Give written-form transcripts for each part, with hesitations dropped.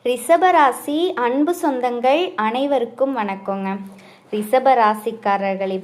ரிஷபராசி அன்பு சொந்தங்கள் அனைவருக்கும் வணக்கங்க. ரிஷபராசிக்காரர்களே,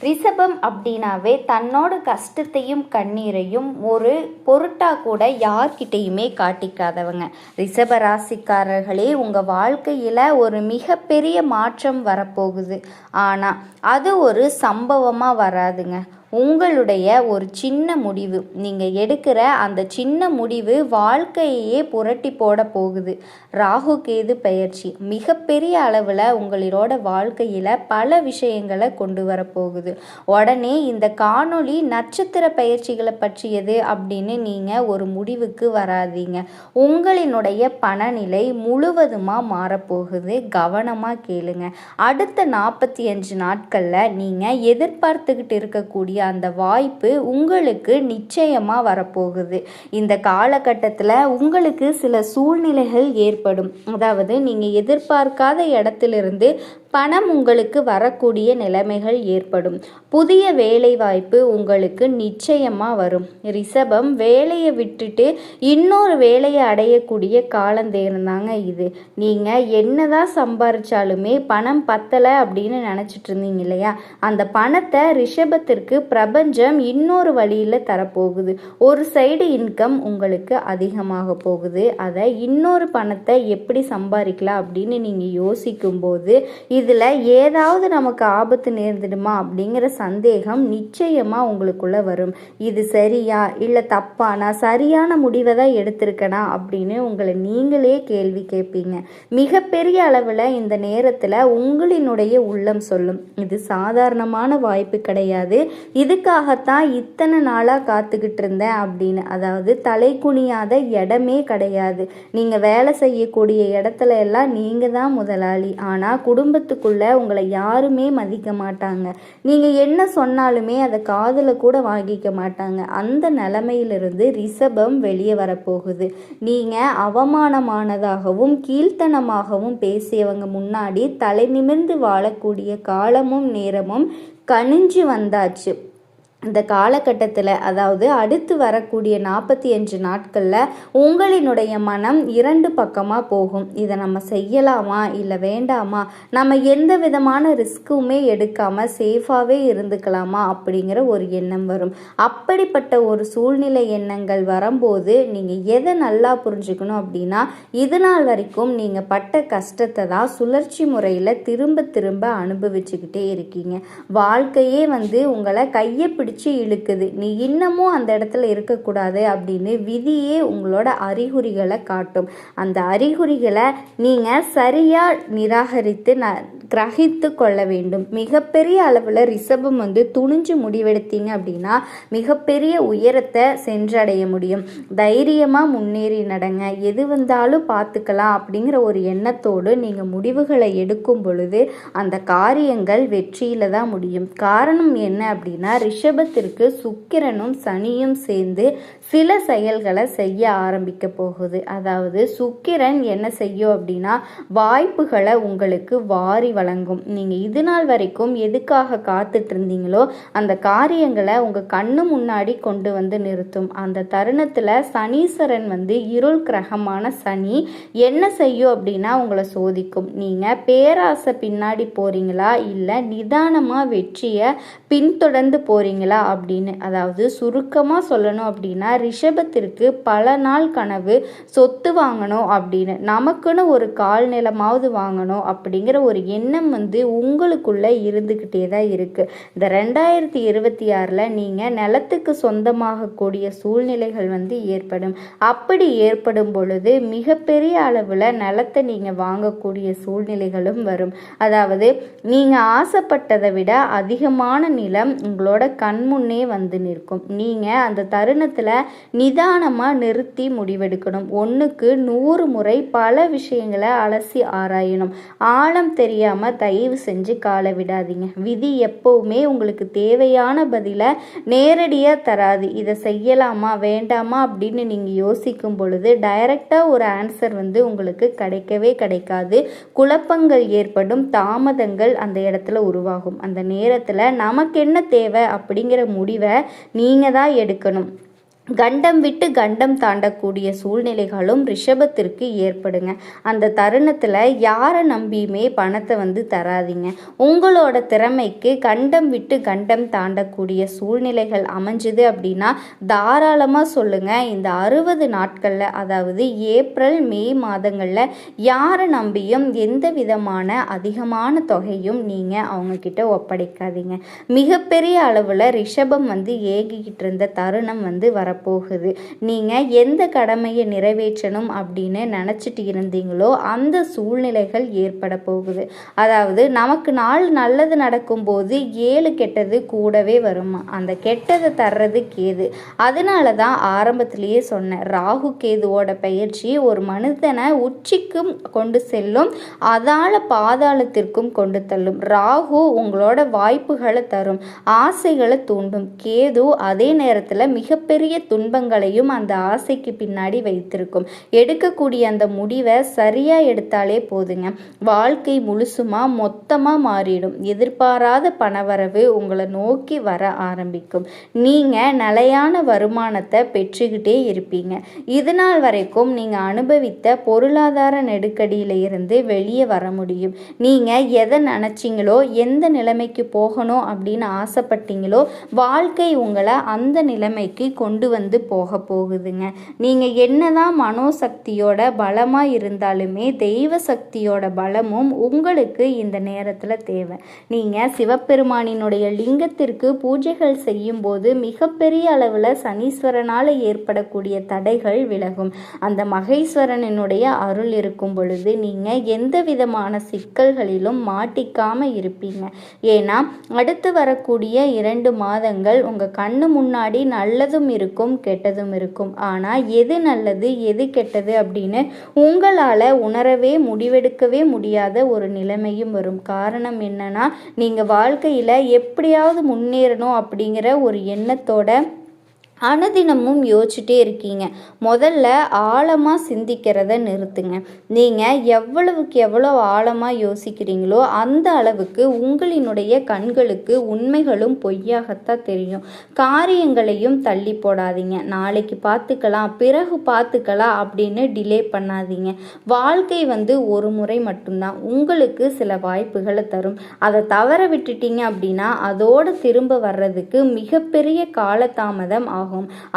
ரிஷபம் அப்படின்னாவே தன்னோட கஷ்டத்தையும் கண்ணீரையும் ஒரு பொருட்டா கூட யார்கிட்டையுமே காட்டிக்காதவங்க. ரிஷபராசிக்காரர்களே, உங்கள் வாழ்க்கையில் ஒரு மிகப்பெரிய மாற்றம் வரப்போகுது. ஆனால் அது ஒரு சம்பவமாக வராதுங்க. உங்களுடைய ஒரு சின்ன முடிவு, நீங்கள் எடுக்கிற அந்த சின்ன முடிவு வாழ்க்கையே புரட்டி போட போகுது. ராகு கேது பெயர்ச்சி மிகப்பெரிய அளவில் உங்களோட வாழ்க்கையில் பல விஷயங்களை கொண்டு வரப்போகுது. உடனே இந்த காணொளி நட்சத்திர பயிற்சிகளை பற்றியது அப்படின்னு நீங்கள் ஒரு முடிவுக்கு வராதீங்க. உங்களினுடைய பணநிலை முழுவதுமாக மாறப்போகுது. கவனமாக கேளுங்க. அடுத்த 45 நாட்களில் நீங்கள் எதிர்பார்த்துக்கிட்டு இருக்கக்கூடிய அந்த வாய்ப்பு உங்களுக்கு நிச்சயமாக வரப்போகுது. இந்த காலகட்டத்தில் உங்களுக்கு சில சூழ்நிலைகள் ஏற்படும். அதாவது நீங்கள் எதிர்பார்க்காத இடத்திலிருந்து பணம் உங்களுக்கு வரக்கூடிய நிலைமைகள் ஏற்படும். புதிய வேலை வாய்ப்பு உங்களுக்கு நிச்சயமாக வரும். ரிஷபம், வேலையை விட்டுட்டு இன்னொரு வேலையை அடையக்கூடிய காலந்தேர்ந்தாங்க இது. நீங்கள் என்னதான் சம்பாதிச்சாலுமே பணம் பத்தலை அப்படின்னு நினச்சிட்டு இருந்தீங்க இல்லையா, அந்த பணத்தை ரிஷபத்திற்கு பிரபஞ்சம் இன்னொரு வழியில் தரப்போகுது. ஒரு சைடு இன்கம் உங்களுக்கு அதிகமாக போகுது. அதை இன்னொரு பணத்தை எப்படி சம்பாதிக்கலாம் அப்படின்னு நீங்கள் யோசிக்கும்போது இதில் ஏதாவது நமக்கு ஆபத்து நேர்ந்துடுமா அப்படிங்கிற சந்தேகம் நிச்சயமாக உங்களுக்குள்ளே வரும். இது சரியா இல்லை தப்பா, நான் சரியான முடிவை தான் எடுத்திருக்கேனா அப்படின்னு உங்களை நீங்களே கேள்வி கேட்பீங்க. மிகப்பெரிய அளவில் இந்த நேரத்தில் உங்களினுடைய உள்ளம் சொல்லும், இது சாதாரணமான வாய்ப்பு கிடையாது, இதுக்காகத்தான் இத்தனை நாளாக காத்துக்கிட்டு இருந்தேன் அப்படின்னு. அதாவது தலை குனியாத இடமே கிடையாது. நீங்கள் வேலை செய்யக்கூடிய இடத்துல எல்லாம் நீங்கள் தான் முதலாளி. ஆனால் குடும்பத்துக்குள்ள உங்களை யாருமே மதிக்க மாட்டாங்க. நீங்கள் என்ன சொன்னாலுமே அதை காதில் கூட வாங்கிக்க மாட்டாங்க. அந்த நிலைமையிலிருந்து ரிஷபம் வெளியே வரப்போகுது. நீங்கள் அவமானமானதாகவும் கீழ்த்தனமாகவும் பேசியவங்க முன்னாடி தலை நிமிர்ந்து வாழக்கூடிய காலமும் நேரமும் கனிஞ்சு வந்தாச்சு. இந்த காலகட்டத்தில், அதாவது அடுத்து வரக்கூடிய 45 நாட்களில் உங்களினுடைய மனம் 2 பக்கமாக போகும். இதை நம்ம செய்யலாமா இல்லை வேண்டாமா, நம்ம எந்த விதமான ரிஸ்க்குமே எடுக்காமல் சேஃபாகவே இருந்துக்கலாமா அப்படிங்கிற ஒரு எண்ணம் வரும். அப்படிப்பட்ட ஒரு சூழ்நிலை எண்ணங்கள் வரும்போது நீங்கள் எதை நல்லா புரிஞ்சுக்கணும் அப்படின்னா, இது நாள் வரைக்கும் நீங்கள் பட்ட கஷ்டத்தை தான் சுழற்சி முறையில் திரும்ப திரும்ப அனுபவிச்சுக்கிட்டே இருக்கீங்க. வாழ்க்கையே உங்களை கையை இழுக்குது. நீ இன்னமும் அந்த இடத்துல இருக்கக்கூடாது அப்படின்னு விதியே உங்களோட அறிகுறிகளை காட்டும். அந்த அறிகுறிகளை நீங்கள் சரியாக நிராகரித்து கிரகித்து கொள்ள வேண்டும். மிகப்பெரிய அளவில் ரிஷபம் துணிஞ்சு முடிவெடுத்தீங்க அப்படின்னா மிகப்பெரிய உயரத்தை சென்றடைய முடியும். தைரியமாக முன்னேறி நடங்க. எது வந்தாலும் பார்த்துக்கலாம் அப்படிங்கிற ஒரு எண்ணத்தோடு நீங்கள் முடிவுகளை எடுக்கும் பொழுது அந்த காரியங்கள் வெற்றியில தான் முடியும். காரணம் என்ன அப்படின்னா, ரிஷபத்திற்கு சுக்கிரனும் சனியும் சேர்ந்து சில செயல்களை செய்ய ஆரம்பிக்க போகுது. அதாவது சுக்கிரன் என்ன செய்யும் அப்படின்னா, வாய்ப்புகளை உங்களுக்கு வாரி வழங்கும். நீங்கள் இது நாள் வரைக்கும் எதுக்காக காத்துட்டு இருந்தீங்களோ அந்த காரியங்களை உங்கள் கண்ணு முன்னாடி கொண்டு வந்து நிறுத்தும். அந்த தருணத்தில் சனீஸ்வரன் இருள் கிரகமான சனி என்ன செய்யும் அப்படின்னா உங்களை சோதிக்கும். நீங்கள் பேராசை பின்னாடி போறீங்களா இல்லை நிதானமாக வெற்றியை பின்தொடர்ந்து போறீங்களா அப்படின்னு. அதாவது சுருக்கமாக சொல்லணும் அப்படின்னா, ரிஷபத்திற்கு பல நாள் கனவு சொத்து வாங்கணும் அப்படின்னு, நமக்குன்னு ஒரு கால் நிலமாவது வாங்கணும் அப்படிங்கிற ஒரு எண்ணம் உங்களுக்குள்ள இருந்துக்கிட்டே தான் இருக்கு. இந்த 2026 நீங்கள் நிலத்துக்கு சொந்தமாகக்கூடிய சூழ்நிலைகள் ஏற்படும். அப்படி ஏற்படும் பொழுது மிகப்பெரிய அளவில் நிலத்தை நீங்கள் வாங்கக்கூடிய சூழ்நிலைகளும் வரும். அதாவது நீங்கள் ஆசைப்பட்டதை விட அதிகமான நிலம் உங்களோட கண்முன்னே நிற்கும். நீங்கள் அந்த தருணத்தில் நிதானமாக நிறுத்தி முடிவெடுக்கணும். 1க்கு 100 முறை பல விஷயங்களை அலசி ஆராயணும். ஆழம் தெரியாமல் தயவு செஞ்சு காலை விடாதீங்க. விதி எப்பவுமே உங்களுக்கு தேவையான பதிலை நேரடியாக தராது. இதை செய்யலாமா வேண்டாமா அப்படின்னு நீங்கள் யோசிக்கும் பொழுது டைரக்டாக ஒரு ஆன்சர் உங்களுக்கு கிடைக்கவே கிடைக்காது. குழப்பங்கள் ஏற்படும், தாமதங்கள் அந்த இடத்துல உருவாகும். அந்த நேரத்தில் நமக்கு என்ன தேவை அப்படிங்கிற முடிவை நீங்கள் தான் எடுக்கணும். கண்டம் விட்டு கண்டம் தாண்டக்கூடிய சூழ்நிலைகளும் ரிஷபத்திற்கு ஏற்படுங்க. அந்த தருணத்தில் யாரை நம்பியுமே பணத்தை தராதீங்க. உங்களோட திறமைக்கு கண்டம் விட்டு கண்டம் தாண்டக்கூடிய சூழ்நிலைகள் அமைஞ்சுது அப்படின்னா தாராளமாக சொல்லுங்கள். இந்த 60 நாட்களில், அதாவது ஏப்ரல் மே மாதங்களில் யாரை நம்பியும் எந்த விதமான அதிகமான தொகையும் நீங்கள் அவங்கக்கிட்ட ஒப்படைக்காதீங்க. மிகப்பெரிய அளவில் ரிஷபம் ஏகிக்கிட்டு இருந்த தருணம் வரப்போகுது. நீங்கள் எந்த கடமையை நிறைவேற்றணும் அப்படின்னு நினச்சிட்டு இருந்தீங்களோ அந்த சூழ்நிலைகள் ஏற்பட போகுது. அதாவது நமக்கு நாள் நல்லது நடக்கும்போது 7 கெட்டது கூடவே வருமா. அந்த கெட்டதை தர்றது கேது. அதனால தான் ஆரம்பத்திலேயே சொன்னேன், ராகு கேதுவோட பயிற்சி ஒரு மனிதனை உச்சிக்கும் கொண்டு செல்லும், அதால பாதாளத்திற்கும் கொண்டு தள்ளும். ராகு உங்களோட வாய்ப்புகளை தரும், ஆசைகளை தூண்டும். கேது அதே நேரத்தில் மிகப்பெரிய துன்பங்களையும் அந்த ஆசைக்கு பின்னாடி வைத்திருக்கும். எடுக்கக்கூடிய அந்த முடிவை சரியாக எடுத்தாலே போதுங்க, வாழ்க்கை மொத்தமாக மாறிடும். எதிர்பாராத பணவரவு உங்களை நோக்கி வர ஆரம்பிக்கும். நீங்கள் நிலையான வருமானத்தை பெற்றுக்கிட்டே இருப்பீங்க. இது நாள் வரைக்கும் நீங்கள் அனுபவித்த பொருளாதார நெருக்கடியில இருந்து வெளியே வர முடியும். நீங்கள் எதை நினச்சிங்களோ, எந்த நிலைமைக்கு போகணும் அப்படின்னு ஆசைப்பட்டீங்களோ, வாழ்க்கை உங்களை அந்த நிலைமைக்கு கொண்டு போக போகுதுங்க. நீங்கள் என்னதான் மனோசக்தியோட பலமாக இருந்தாலுமே தெய்வ சக்தியோட பலமும் உங்களுக்கு இந்த நேரத்தில் தேவை. நீங்கள் சிவபெருமானினுடைய லிங்கத்திற்கு பூஜைகள் செய்யும் போது மிகப்பெரிய அளவில் சனீஸ்வரனால் ஏற்படக்கூடிய தடைகள் விலகும். அந்த மகேஸ்வரனுடைய அருள் இருக்கும் பொழுது நீங்கள் எந்த விதமான சிக்கல்களிலும் மாட்டிக்காமல் இருப்பீங்க. ஏன்னா அடுத்து வரக்கூடிய 2 மாதங்கள் உங்கள் கண்ணு முன்னாடி நல்லதும் இருக்கும் கெட்டதும் இருக்கும். ஆனால் எது நல்லது எது கெட்டது அப்படின்னு உங்களால் உணரவே முடிவெடுக்கவே முடியாத ஒரு நிலைமையும் வரும். காரணம் என்னன்னா, நீங்கள் வாழ்க்கையில் எப்படியாவது முன்னேறணும் அப்படிங்கிற ஒரு எண்ணத்தோட அனுதினமும் யோசிச்சுட்டே இருக்கீங்க. முதல்ல ஆழமாக சிந்திக்கிறத நிறுத்துங்க. நீங்கள் எவ்வளவுக்கு எவ்வளோ ஆழமாக யோசிக்கிறீங்களோ அந்த அளவுக்கு உங்களினுடைய கண்களுக்கு உண்மைகளும் பொய்யாகத்தான் தெரியும். காரியங்களையும் தள்ளி போடாதீங்க. நாளைக்கு பார்த்துக்கலாம், பிறகு பார்த்துக்கலாம் அப்படின்னு டிலே பண்ணாதீங்க. வாழ்க்கை ஒரு முறை மட்டும்தான். உங்களுக்கு சில வாய்ப்புகளை தரும். அதை தவற விட்டுட்டீங்க அப்படின்னா அதோடு திரும்ப வர்றதுக்கு மிகப்பெரிய காலதாமதம் ஆகும்.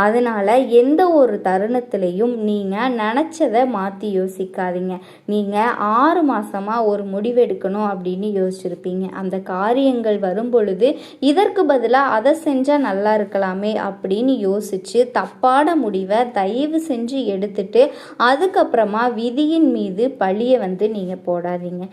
அதனால எந்த ஒரு தருணத்திலையும் நீங்க நினைச்சதை மாத்தி யோசிக்காதீங்க. நீங்க 6 மாசமா ஒரு முடிவெடுக்கணும் அப்படின்னு யோசிச்சிருப்பீங்க. அந்த காரியங்கள் வரும் பொழுது இதற்கு பதிலாக அதை செஞ்சா நல்லா இருக்கலாமே அப்படின்னு யோசிச்சு தப்பான முடிவை தயவு செஞ்சு எடுத்துட்டு அதுக்கப்புறமா விதியின் மீது பழியை நீங்க போடாதீங்க.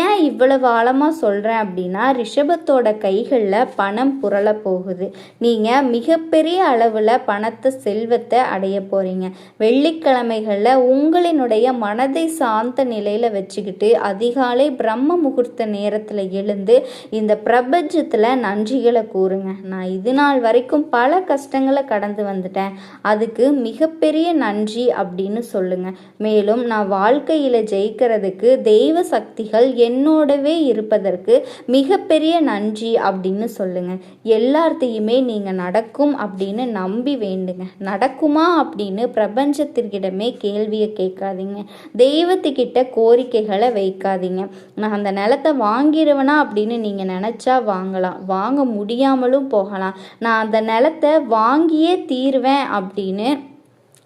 ஏன் இவ்வளவு ஆழமா சொல்றேன் அப்படின்னா, ரிஷபத்தோட கைகளில் பணம் புரள போகுது. நீங்க மிகப்பெரிய அளவுல பணத்தை செல்வத்தை அடைய போறீங்க. வெள்ளிக்கிழமைகளில் உங்களினுடைய மனதை சாந்த நிலையில வச்சுக்கிட்டு அதிகாலை பிரம்ம முகூர்த்த நேரத்தில் எழுந்து இந்த பிரபஞ்சத்தில் நன்றிகளை கூறுங்க. நான் இது நாள் வரைக்கும் பல கஷ்டங்களை கடந்து வந்துட்டேன், அதுக்கு மிகப்பெரிய நன்றி அப்படின்னு சொல்லுங்க. மேலும் நான் வாழ்க்கையில் ஜெயிக்கிறதுக்கு தெய்வ சக்திகள் என்னோடவே இருப்பதற்கு மிகப்பெரிய நன்றி அப்படின்னு சொல்லுங்க. எல்லாத்தையுமே நீங்கள் நடக்கும் அப்படின்னு நம்பி வேண்டுங்க. நடக்குமா அப்படின்னு பிரபஞ்சத்திற்கிடமே கேள்வியை கேட்காதீங்க. தெய்வத்துக்கிட்ட கோரிக்கைகளை வைக்காதீங்க. நான் அந்த நிலத்தை வாங்கிடுவேனா அப்படின்னு நீங்கள் நினச்சா வாங்கலாம், வாங்க முடியாமலும் போகலாம். நான் அந்த நிலத்தை வாங்கியே தீருவேன் அப்படின்னு,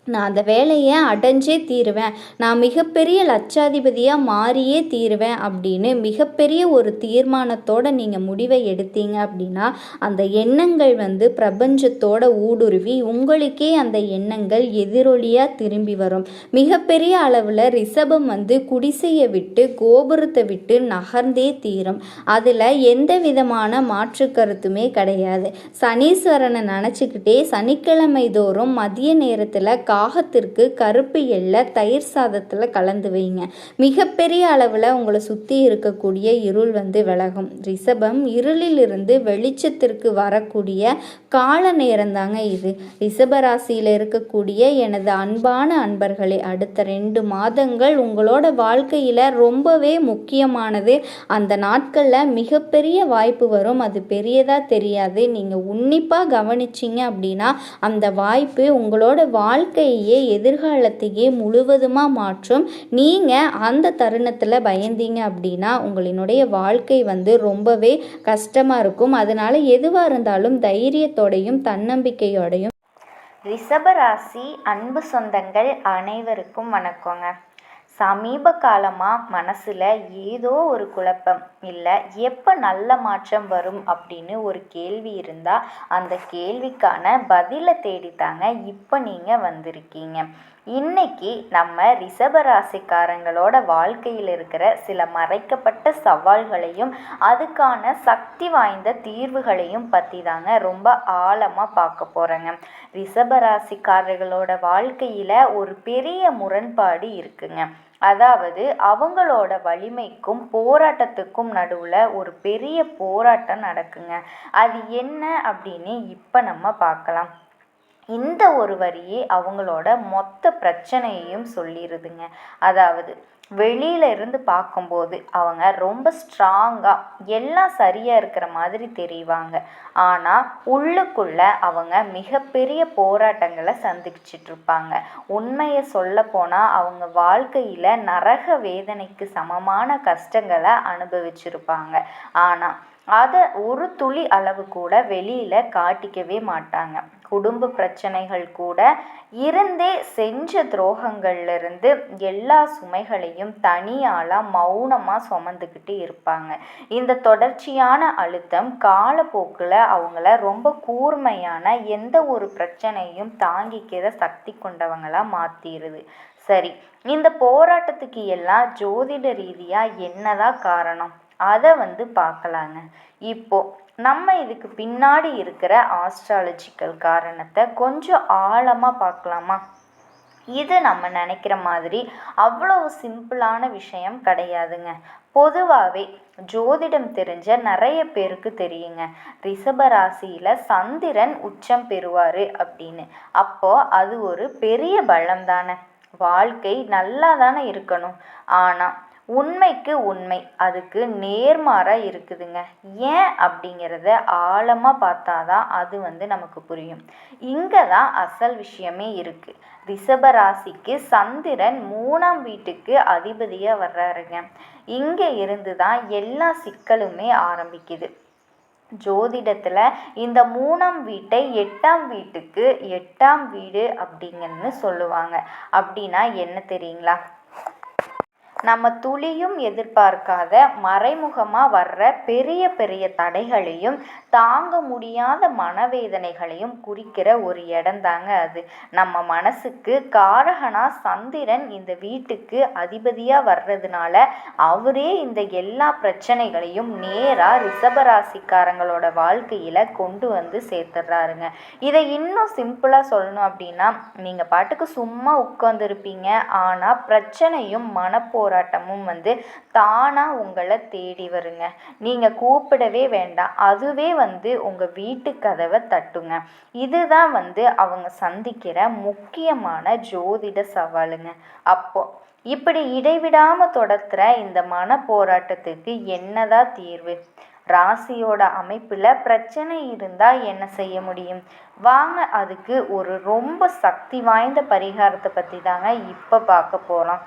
நான் அந்த வேலையை அடைஞ்சே தீருவேன், நான் மிகப்பெரிய லட்சாதிபதியாக மாறியே தீருவேன் அப்படின்னு மிகப்பெரிய ஒரு தீர்மானத்தோடு நீங்கள் முடிவை எடுத்தீங்க அப்படின்னா அந்த எண்ணங்கள் பிரபஞ்சத்தோட ஊடுருவி உங்களுக்கே அந்த எண்ணங்கள் எதிரொலியாக திரும்பி வரும். மிகப்பெரிய அளவில் ரிஷபம் குடிசையை விட்டு கோபுரத்தை விட்டு நகர்ந்தே தீரும். அதில் எந்த விதமான மாற்று கருத்துமே கிடையாது. சனீஸ்வரனை நினச்சிக்கிட்டே சனிக்கிழமை தோறும் மதிய நேரத்தில் காகத்திற்கு கருப்பு எள்ளை தயிர் சாதத்தில் கலந்து வைங்க. மிகப்பெரிய அளவில் உங்களை சுற்றி இருக்கக்கூடிய இருள் விலகும். ரிஷபம், இருளிலிருந்து வெளிச்சத்திற்கு வரக்கூடிய கால நேரந்தாங்க இது. ரிஷபராசியில் இருக்கக்கூடிய எனது அன்பான அன்பர்களே, அடுத்த 2 மாதங்கள் உங்களோட வாழ்க்கையில் ரொம்பவே முக்கியமானது. அந்த நாட்களில் மிகப்பெரிய வாய்ப்பு வரும். அது பெரியதாக தெரியாது. நீங்கள் உன்னிப்பாக கவனிச்சிங்க அப்படின்னா அந்த வாய்ப்பு உங்களோட வாழ்க்கையே எதிர்காலத்தையே முழுவதுமாக மாற்றும். நீங்கள் அந்த தருணத்தில் பயந்தீங்க அப்படின்னா உங்களினுடைய வாழ்க்கை ரொம்பவே கஷ்டமாக இருக்கும். அதனால் எதுவாக இருந்தாலும் தைரியத்தோடையும் தன்னம்பிக்கையோடையும். ரிஷபராசி அன்பு சொந்தங்கள் அனைவருக்கும் வணக்கங்க. சமீப காலமாக மனசில் ஏதோ ஒரு குழப்பம், இல்லை எப்போ நல்ல மாற்றம் வரும் அப்படின்னு ஒரு கேள்வி இருந்தால் அந்த கேள்விக்கான பதிலை தேடித்தாங்க இப்போ நீங்கள் வந்திருக்கீங்க. இன்னைக்கு நம்ம ரிஷபராசிக்காரங்களோட வாழ்க்கையில் இருக்கிற சில மறைக்கப்பட்ட சவால்களையும் அதுக்கான சக்தி வாய்ந்த தீர்வுகளையும் பற்றி தாங்க ரொம்ப ஆழமாக பார்க்க போகிறேங்க. ரிஷபராசிக்காரர்களோட வாழ்க்கையில் ஒரு பெரிய முரண்பாடு இருக்குங்க. அதாவது அவங்களோட வலிமைக்கும் போராட்டத்துக்கும் நடுவில் ஒரு பெரிய போராட்டம் நடக்குங்க. அது என்ன அப்படின்னு இப்போ நம்ம பார்க்கலாம். இந்த ஒரு வரியே அவங்களோட மொத்த பிரச்சனையையும் சொல்லிடுதுங்க. அதாவது வெளியில இருந்து பார்க்கும்போது அவங்க ரொம்ப ஸ்ட்ராங்காக எல்லாம் சரியாக இருக்கிற மாதிரி தெரிவாங்க. ஆனால் உள்ளுக்குள்ள அவங்க மிகப்பெரிய போராட்டங்களை சந்திச்சிட்டு இருப்பாங்க. உண்மையை சொல்ல போனால் அவங்க வாழ்க்கையில் நரக வேதனைக்கு சமமான கஷ்டங்களை அனுபவிச்சிருப்பாங்க. ஆனால் அதை ஒரு துளி அளவு கூட வெளியில் காட்டிக்கவே மாட்டாங்க. குடும்ப பிரச்சனைகள் கூட இருந்தே செஞ்ச துரோகங்கள்லேருந்து எல்லா சுமைகளையும் தனியாளாக மௌனமாக சுமந்துக்கிட்டு இருப்பாங்க. இந்த தொடர்ச்சியான அழுத்தம் காலப்போக்கில் அவங்கள ரொம்ப கூர்மையான எந்த ஒரு பிரச்சனையும் தாங்கிக்கிற சக்தி கொண்டவங்களாக மாற்றிடுது. சரி, இந்த போராட்டத்துக்கு எல்லாம் ஜோதிட ரீதியாக என்னதான் காரணம் அதை பார்க்கலாங்க. இப்போ நம்ம இதுக்கு பின்னாடி இருக்கிற ஆஸ்ட்ராலஜிக்கல் காரணத்தை கொஞ்சம் ஆழமாக பார்க்கலாமா? இது நம்ம நினைக்கிற மாதிரி அவ்வளவு சிம்பிளான விஷயம் கிடையாதுங்க. பொதுவாகவே ஜோதிடம் தெரிஞ்ச நிறைய பேருக்கு தெரியுங்க, ரிஷபராசியில் சந்திரன் உச்சம் பெறுவார் அப்படின்னு. அப்போ அது ஒரு பெரிய பலம் தானே. வாழ்க்கை நல்லா தானே இருக்கணும். ஆனால் உண்மைக்கு உண்மை அதுக்கு நேர்மாறாக இருக்குதுங்க. ஏன் அப்படிங்கிறத ஆழமாக பார்த்தாதான் அது நமக்கு புரியும். இங்கே தான் அசல் விஷயமே இருக்குது. ரிஷபராசிக்கு சந்திரன் 3ஆம் வீட்டுக்கு அதிபதியாக வர்றாருங்க. இங்கே இருந்து தான் எல்லா சிக்கலுமே ஆரம்பிக்குது. ஜோதிடத்தில் இந்த 3ஆம் வீட்டை 8ஆம் வீட்டுக்கு 8ஆம் வீடு அப்படிங்கன்னு சொல்லுவாங்க. அப்படின்னா என்ன தெரியுங்களா? நம்ம துளியும் எதிர்பார்க்காத மறைமுகமாக வர்ற பெரிய பெரிய தடைகளையும் தாங்க முடியாத மனவேதனைகளையும் குறிக்கிற ஒரு இடம்தாங்க அது. நம்ம மனசுக்கு காரகனா சந்திரன் இந்த வீட்டுக்கு அதிபதியாக வர்றதுனால அவரே இந்த எல்லா பிரச்சனைகளையும் நேராக ரிஷபராசிக்காரங்களோட வாழ்க்கையில் கொண்டு சேர்த்துடுறாருங்க. இதை இன்னும் சிம்பிளாக சொல்லணும் அப்படின்னா, நீங்கள் பாட்டுக்கு சும்மா உட்காந்துருப்பீங்க. ஆனால் பிரச்சனையும் மனப்போராட்டமும் தானாக உங்களை தேடி வருங்க. நீங்கள் கூப்பிடவே வேண்டாம், அதுவே உங்கள் வீட்டு கதவை தட்டுங்க. இதுதான் அவங்க சந்திக்கிற முக்கியமான ஜோதிட சவாலுங்க. அப்போ இப்படி இடைவிடாமல் தொடர்கிற இந்த மன போராட்டத்துக்கு என்னதான் தீர்வு? ராசியோட அமைப்பில் பிரச்சனை இருந்தால் என்ன செய்ய முடியும்? வாங்க அதுக்கு ஒரு ரொம்ப சக்தி வாய்ந்த பரிகாரத்தை பற்றி தாங்க இப்போ பார்க்க போகிறோம்.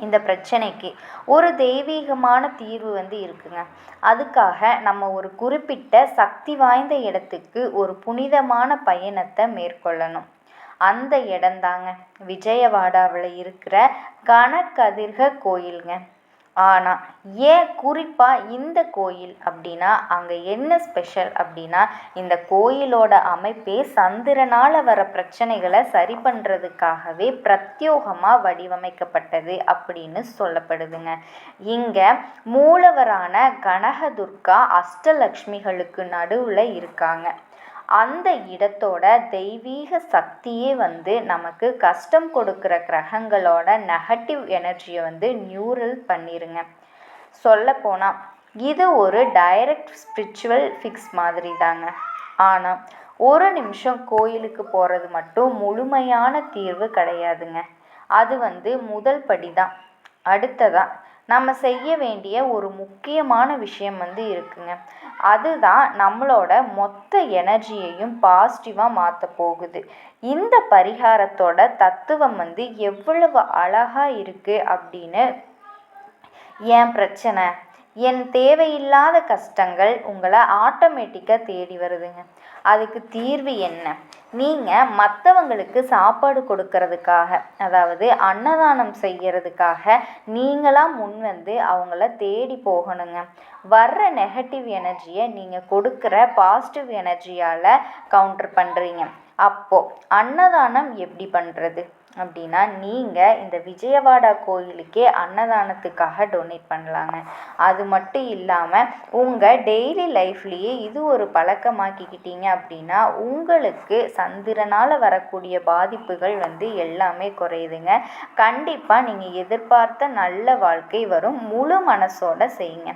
இந்த பிரச்சனைக்கு ஒரு தெய்வீகமான தீர்வு இருக்குங்க. அதுக்காக நம்ம ஒரு குறிப்பிட்ட சக்தி வாய்ந்த இடத்துக்கு ஒரு புனிதமான பயணத்தை மேற்கொள்ளணும். அந்த இடம்தாங்க விஜயவாடாவில் இருக்கிற கனகதிர்க கோயிலுங்க. ஆனால் ஏன் குறிப்பாக இந்த கோயில் அப்படின்னா, அங்கே என்ன ஸ்பெஷல் அப்படின்னா, இந்த கோயிலோட அமைப்பே சந்திரனால் வர பிரச்சனைகளை சரி பண்ணுறதுக்காகவே பிரத்யோகமாக வடிவமைக்கப்பட்டது அப்படின்னு சொல்லப்படுதுங்க. இங்கே மூலவரான கனகதுர்கா அஷ்டலக்ஷ்மிகளுக்கு நடுவில் இருக்காங்க. அந்த இடத்தோட தெய்வீக சக்தியே வந்து நமக்கு கஷ்டம் கொடுக்குற கிரகங்களோட நெகட்டிவ் எனர்ஜியை வந்து நியூரல் பண்ணிருங்க. சொல்லப்போனால் இது ஒரு டைரக்ட் ஸ்பிரிச்சுவல் ஃபிக்ஸ் மாதிரி தாங்க. ஆனால் ஒரு நிமிஷம் கோயிலுக்கு போகிறது மட்டும் முழுமையான தீர்வு கிடையாதுங்க. அது வந்து முதல் படி தான். அடுத்ததாக நம்ம செய்ய வேண்டிய ஒரு முக்கியமான விஷயம் வந்து இருக்குங்க. அதுதான் நம்மளோட மொத்த எனர்ஜியையும் பாசிட்டிவாக மாற்ற போகுது. இந்த பரிகாரத்தோட தத்துவம் வந்து எவ்வளவு அழகாக இருக்குது அப்படின்னு, என் பிரச்சனை, என் தேவையில்லாத கஷ்டங்கள் உங்களை ஆட்டோமேட்டிக்காக தேடி வருதுங்க. அதுக்கு தீர்வு என்ன? நீங்கள் மற்றவங்களுக்கு சாப்பாடு கொடுக்கறதுக்காக, அதாவது அன்னதானம் செய்கிறதுக்காக நீங்களாக முன் வந்து அவங்கள தேடி போகணுங்க. வர்ற நெகட்டிவ் எனர்ஜியை நீங்கள் கொடுக்குற பாசிட்டிவ் எனர்ஜியால் கவுண்டர் பண்ணுறீங்க. அப்போது அன்னதானம் எப்படி பண்ணுறது அப்படின்னா, நீங்கள் இந்த விஜயவாடா கோயிலுக்கே அன்னதானத்துக்காக டொனேட் பண்ணலாங்க. அது மட்டும் இல்லாமல் உங்கள் டெய்லி லைஃப்லேயே இது ஒரு பழக்கமாக்கிக்கிட்டீங்க அப்படின்னா உங்களுக்கு சந்திரனால் வரக்கூடிய பாதிப்புகள் வந்து எல்லாமே குறையுதுங்க. கண்டிப்பாக நீங்கள் எதிர்பார்த்த நல்ல வாழ்க்கை வரும். முழு மனசோட செய்யுங்க.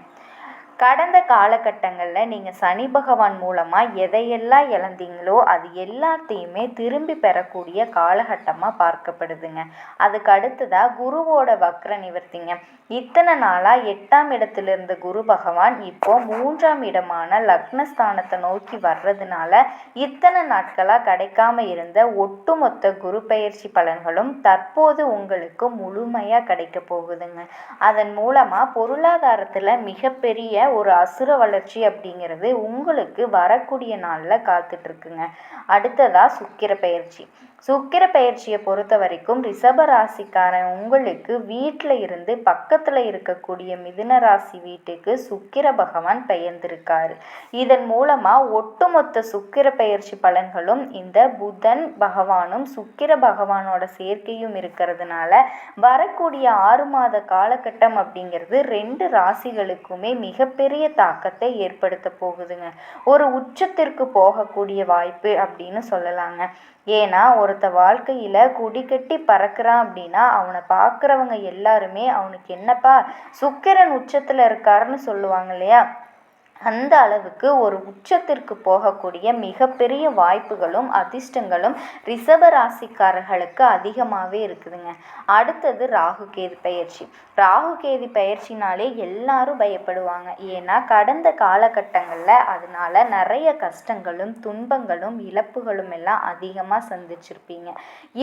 கடந்த காலகட்டங்களில் நீங்கள் சனி பகவான் மூலமாக எதையெல்லாம் இழந்தீங்களோ அது எல்லாத்தையுமே திரும்பி பெறக்கூடிய காலகட்டமாக பார்க்கப்படுதுங்க. அதுக்கு அடுத்ததாக குருவோட வக்ர நிவர்த்திங்க. இத்தனை நாளாக 8ஆம் இடத்துல இருந்த குரு பகவான் இப்போ 3ஆம் இடமான லக்னஸ்தானத்தை நோக்கி வர்றதுனால இத்தனை நாட்களாக கிடைக்காம இருந்த ஒட்டுமொத்த குரு பயிற்சி பலன்களும் தற்போது உங்களுக்கு முழுமையாக கிடைக்க போகுதுங்க. அதன் மூலமாக பொருளாதாரத்தில் மிகப்பெரிய ஒரு அசுர வளர்ச்சி அப்படிங்கிறது உங்களுக்கு வரக்கூடிய நாளில் காத்துட்ருக்குங்க. அடுத்ததாக சுக்கிர பயிற்சி. சுக்கிர பயிற்சியை பொறுத்த வரைக்கும் ரிஷப ராசிக்காரன் உங்களுக்கு வீட்டில் இருந்து பக்கத்தில் இருக்கக்கூடிய மிதுன ராசி வீட்டுக்கு சுக்கிர பகவான் பெயர்ந்திருக்காரு. இதன் மூலமாக ஒட்டுமொத்த சுக்கிர பயிற்சி பலன்களும் இந்த புதன் பகவானும் சுக்கிர பகவானோட சேர்க்கையும் இருக்கிறதுனால வரக்கூடிய 6 மாத காலகட்டம் அப்படிங்கிறது 2 ராசிகளுக்குமே மிகப்பெரிய தாக்கத்தை ஏற்படுத்த போகுதுங்க. ஒரு உச்சத்திற்கு போகக்கூடிய வாய்ப்பு அப்படின்னு சொல்லலாங்க. ஏன்னா ஒருத்த வாழ்க்கையில் கொடிக்கட்டி பறக்கிறான் அப்படின்னா அவனை பார்க்குறவங்க எல்லாருமே அவனுக்கு என்னப்பா சுக்கிரன் உச்சத்தில் இருக்காருன்னு சொல்லுவாங்க இல்லையா? அந்த அளவுக்கு ஒரு உச்சத்திற்கு போகக்கூடிய மிகப்பெரிய வாய்ப்புகளும் அதிர்ஷ்டங்களும் ரிஷப ராசிக்காரர்களுக்கு அதிகமாகவே இருக்குதுங்க. அடுத்தது ராகு கேது பயிற்சி. ராகு கேது பயிற்சினாலே எல்லாரும் பயப்படுவாங்க. ஏன்னா கடந்த காலகட்டங்களில் அதனால நிறைய கஷ்டங்களும் துன்பங்களும் இழப்புகளும் எல்லாம் அதிகமாக சந்திச்சிருப்பீங்க.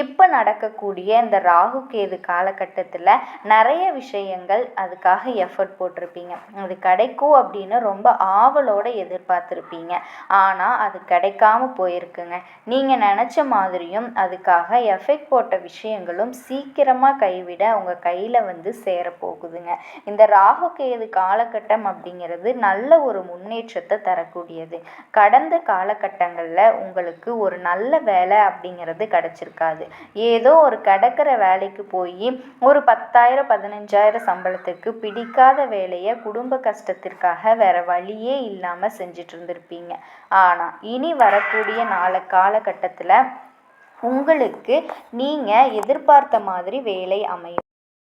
இப்போ நடக்கக்கூடிய இந்த ராகு கேது காலகட்டத்தில் நிறைய விஷயங்கள் அதுக்காக எஃபர்ட் போட்டிருப்பீங்க. அது கிடைக்கும் அப்படின்னு ரொம்ப ஆவலோடு எதிர்பார்த்துருப்பீங்க. ஆனால் அது கிடைக்காம போயிருக்குங்க. நீங்கள் நினச்ச மாதிரியும் அதுக்காக எஃபெக்ட் போட்ட விஷயங்களும் சீக்கிரமாக கைவிட உங்கள் கையில் வந்து சேரப்போகுதுங்க. இந்த ராகு கேது காலகட்டம் அப்படிங்கிறது நல்ல ஒரு முன்னேற்றத்தை தரக்கூடியது. கடந்த காலகட்டங்களில் உங்களுக்கு ஒரு நல்ல வேலை அப்படிங்கிறது கிடச்சிருக்காது. ஏதோ ஒரு கிடக்கிற வேலைக்கு போய் ஒரு 10,000 15,000 சம்பளத்துக்கு பிடிக்காத வேலையை குடும்ப கஷ்டத்திற்காக வேற வழியே இல்லாமல் செஞ்சிட்டு இருந்திருப்பீங்க. ஆனால் இனி வரக்கூடிய காலகட்டத்தில் உங்களுக்கு நீங்கள் எதிர்பார்த்த மாதிரி வேலை அமையும்.